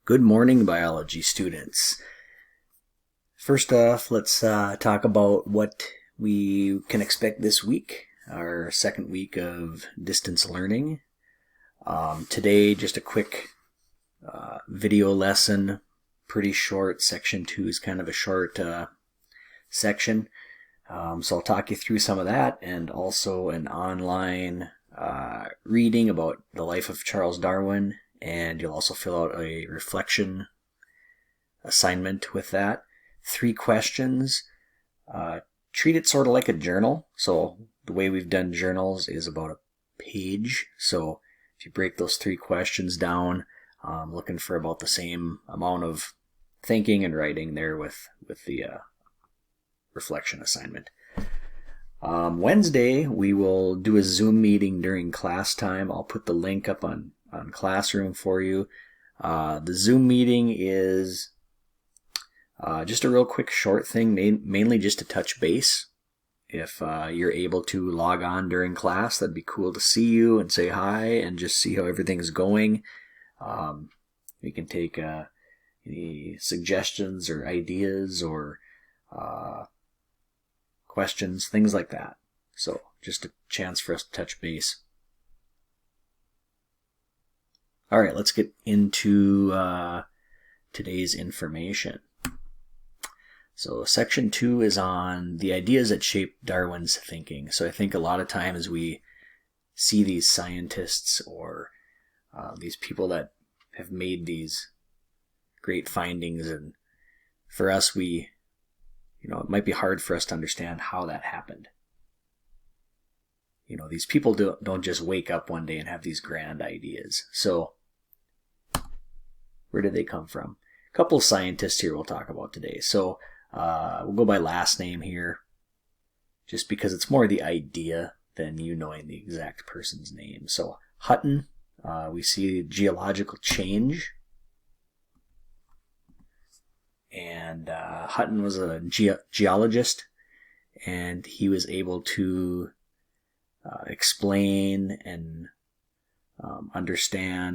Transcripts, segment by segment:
Good morning, biology students. First off, let's talk about what we can expect this week, our second week of distance learning. Today, just a quick video lesson, pretty short. Section 2 is kind of a short section. So I'll talk you through some of that, and also an online reading about the life of Charles Darwin, and you'll also fill out a reflection assignment with that. 3 questions. Treat it sort of like a journal. So the way we've done journals is about a page. So if you break those 3 questions down, looking for about the same amount of thinking and writing there with the reflection assignment. Wednesday, we will do a Zoom meeting during class time. I'll put the link up on Classroom for you. The Zoom meeting is just a real quick short thing, mainly just to touch base. If you're able to log on during class, that'd be cool to see you and say hi and just see how everything's going. We can take any suggestions or ideas or questions, things like that. So just a chance for us to touch base. All right, let's get into today's information. So section 2 is on the ideas that shaped Darwin's thinking. So I think a lot of times we see these scientists or these people that have made these great findings, and for us, it might be hard for us to understand how that happened. These people don't just wake up one day and have these grand ideas. So where did they come from? A couple of scientists here we'll talk about today. So we'll go by last name here, just because it's more the idea than you knowing the exact person's name. So Hutton, we see geological change. And Hutton was a geologist, and he was able to explain and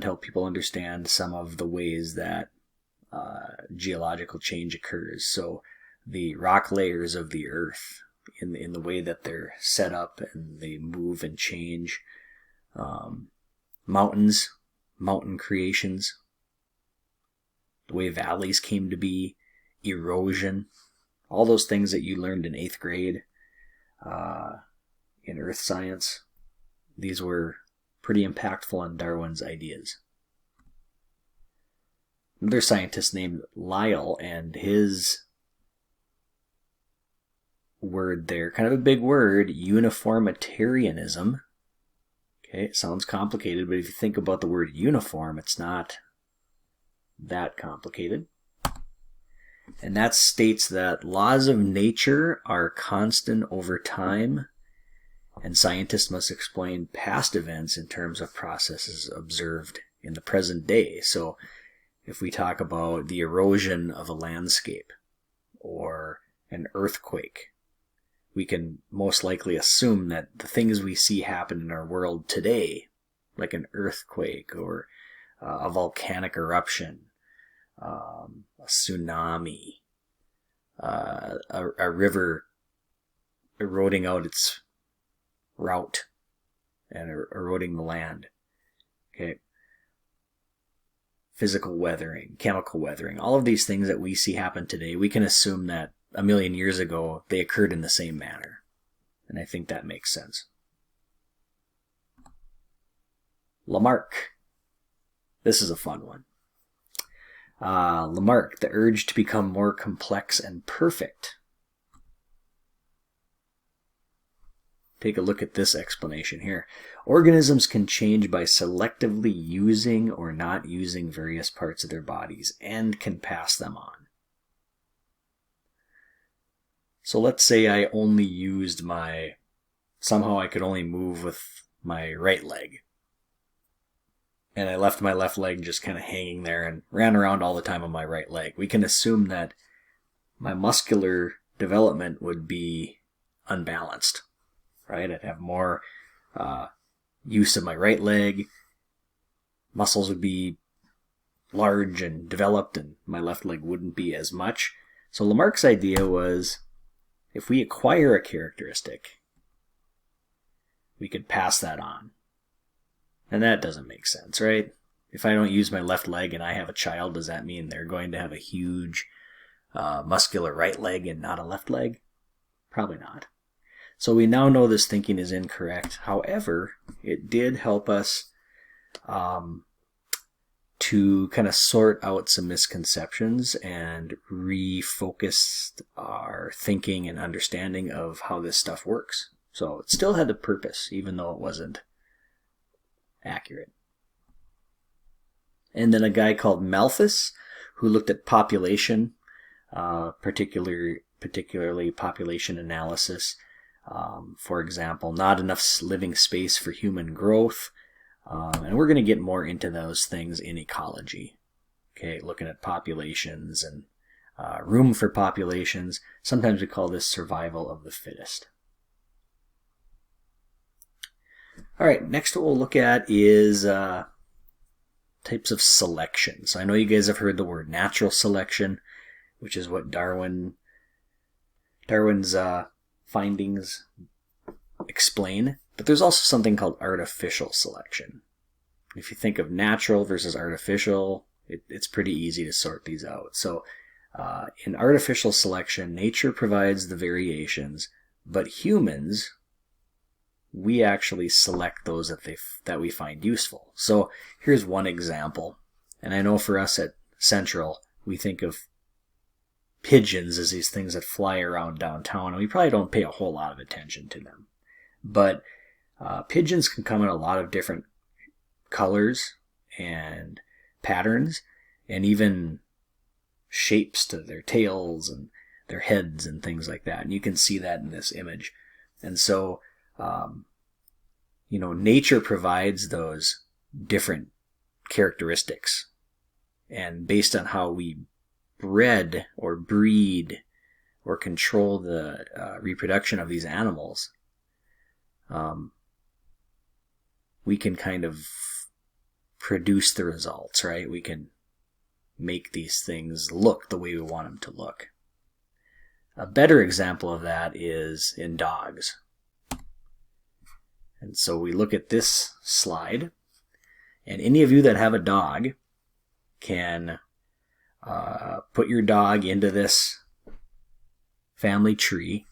help people understand some of the ways that geological change occurs. So the rock layers of the earth, in the way that they're set up and they move and change. Mountains, mountain creations, the way valleys came to be, erosion, all those things that you learned in 8th grade in earth science. These were pretty impactful on Darwin's ideas. Another scientist named Lyell, and his word there, kind of a big word, uniformitarianism. Okay, it sounds complicated, but if you think about the word uniform, it's not that complicated. And that states that laws of nature are constant over time, and scientists must explain past events in terms of processes observed in the present day. So if we talk about the erosion of a landscape or an earthquake, we can most likely assume that the things we see happen in our world today, like an earthquake or a volcanic eruption, a tsunami, a river eroding out its route and eroding the land. Okay. Physical weathering, chemical weathering, all of these things that we see happen today, we can assume that a million years ago they occurred in the same manner. And I think that makes sense. Lamarck. This is a fun one. Lamarck, the urge to become more complex and perfect. Take a look at this explanation here. Organisms can change by selectively using or not using various parts of their bodies and can pass them on. So let's say I only used somehow I could only move with my right leg. And I left my left leg just kind of hanging there and ran around all the time on my right leg. We can assume that my muscular development would be unbalanced, right? I'd have more use of my right leg. Muscles would be large and developed, and my left leg wouldn't be as much. So Lamarck's idea was, if we acquire a characteristic, we could pass that on. And that doesn't make sense, right? If I don't use my left leg and I have a child, does that mean they're going to have a huge muscular right leg and not a left leg? Probably not. So we now know this thinking is incorrect. However, it did help us to kind of sort out some misconceptions and refocus our thinking and understanding of how this stuff works. So it still had a purpose, even though it wasn't accurate. And then a guy called Malthus, who looked at population, particularly population analysis. For example, not enough living space for human growth. And we're going to get more into those things in ecology. Okay, looking at populations and room for populations. Sometimes we call this survival of the fittest. All right, next what we'll look at is types of selection. So I know you guys have heard the word natural selection, which is what Darwin's findings explain. But there's also something called artificial selection. If you think of natural versus artificial, it's pretty easy to sort these out. So in artificial selection, nature provides the variations, but humans, we actually select those that we find useful. So here's one example. And I know for us at Central, we think of pigeons as these things that fly around downtown, and we probably don't pay a whole lot of attention to them. But pigeons can come in a lot of different colors and patterns, and even shapes to their tails and their heads and things like that. And you can see that in this image. And so nature provides those different characteristics. And based on how we bred or breed or control the reproduction of these animals, we can kind of produce the results, right? We can make these things look the way we want them to look. A better example of that is in dogs. And so we look at this slide, and any of you that have a dog can put your dog into this family tree,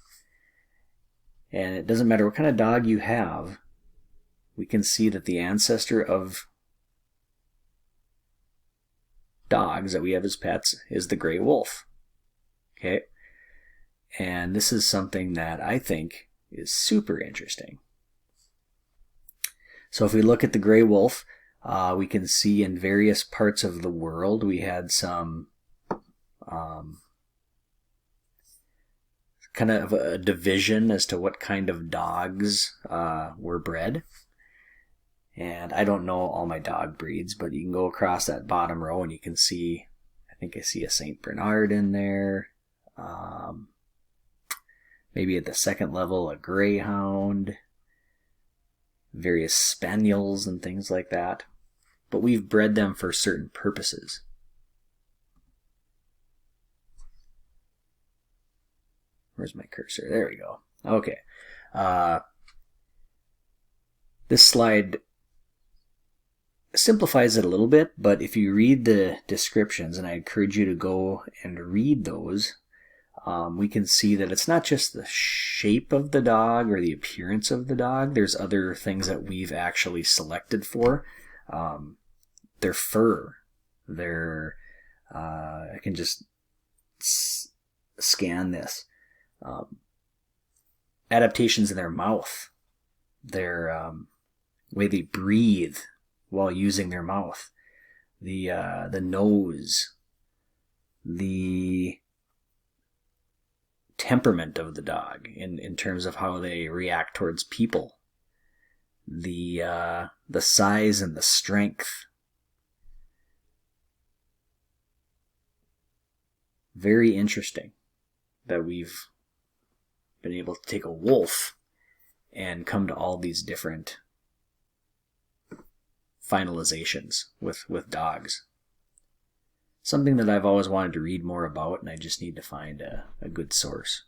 and it doesn't matter what kind of dog you have, we can see that the ancestor of dogs that we have as pets is the gray wolf. Okay? And this is something that I think is super interesting. So if we look at the gray wolf, we can see in various parts of the world we had some kind of a division as to what kind of dogs were bred. And I don't know all my dog breeds, but you can go across that bottom row and you can see, I think I see a St. Bernard in there. Maybe at the second level, a greyhound. Various spaniels and things like that. But we've bred them for certain purposes. Where's my cursor? There we go. Okay. This slide simplifies it a little bit, but if you read the descriptions, and I encourage you to go and read those, we can see that it's not just the shape of the dog or the appearance of the dog. There's other things that we've actually selected for. Their fur, I can just scan this. Adaptations in their mouth, their way they breathe while using their mouth, the nose, the temperament of the dog in terms of how they react towards people, the size and the strength. Very interesting that we've been able to take a wolf and come to all these different finalizations with dogs. something that I've always wanted to read more about, and I just need to find a good source.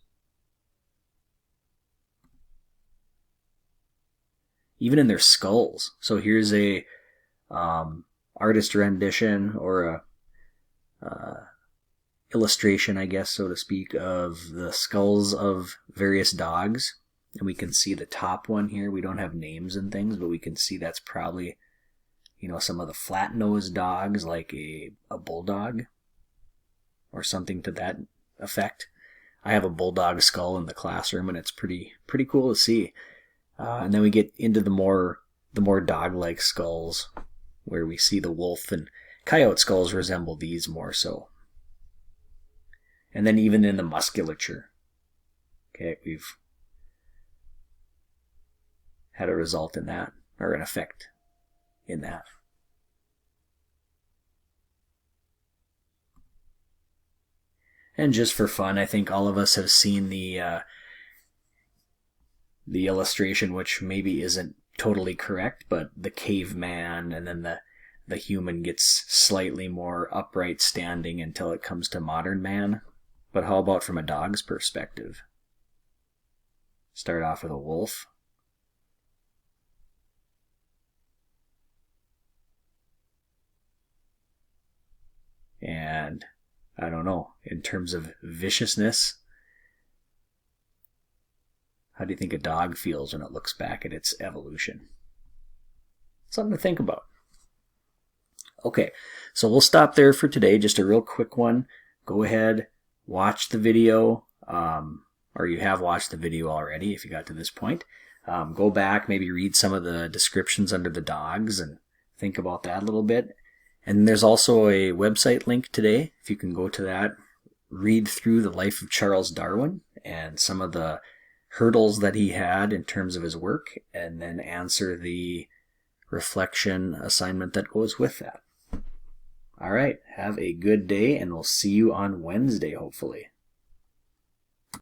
Even in their skulls. So here's a artist rendition, or a illustration, I guess, so to speak, of the skulls of various dogs. And we can see the top one here. We don't have names and things, but we can see that's probably, some of the flat-nosed dogs, like a bulldog or something to that effect. I have a bulldog skull in the classroom, and it's pretty cool to see. And then we get into the more dog-like skulls, where we see the wolf and coyote skulls resemble these more so. And then even in the musculature, okay, we've had a result in that, or an effect in that. And just for fun, I think all of us have seen the illustration, which maybe isn't totally correct, but the caveman, and then the human gets slightly more upright standing until it comes to modern man. But how about from a dog's perspective? Start off with a wolf. And I don't know, in terms of viciousness, how do you think a dog feels when it looks back at its evolution? Something to think about. Okay, so we'll stop there for today. Just a real quick one. Go ahead, watch the video, or you have watched the video already if you got to this point. Go back, maybe read some of the descriptions under the dogs and think about that a little bit. And there's also a website link today. If you can go to that, read through the life of Charles Darwin and some of the hurdles that he had in terms of his work, and then answer the reflection assignment that goes with that. All right, have a good day, and we'll see you on Wednesday, hopefully.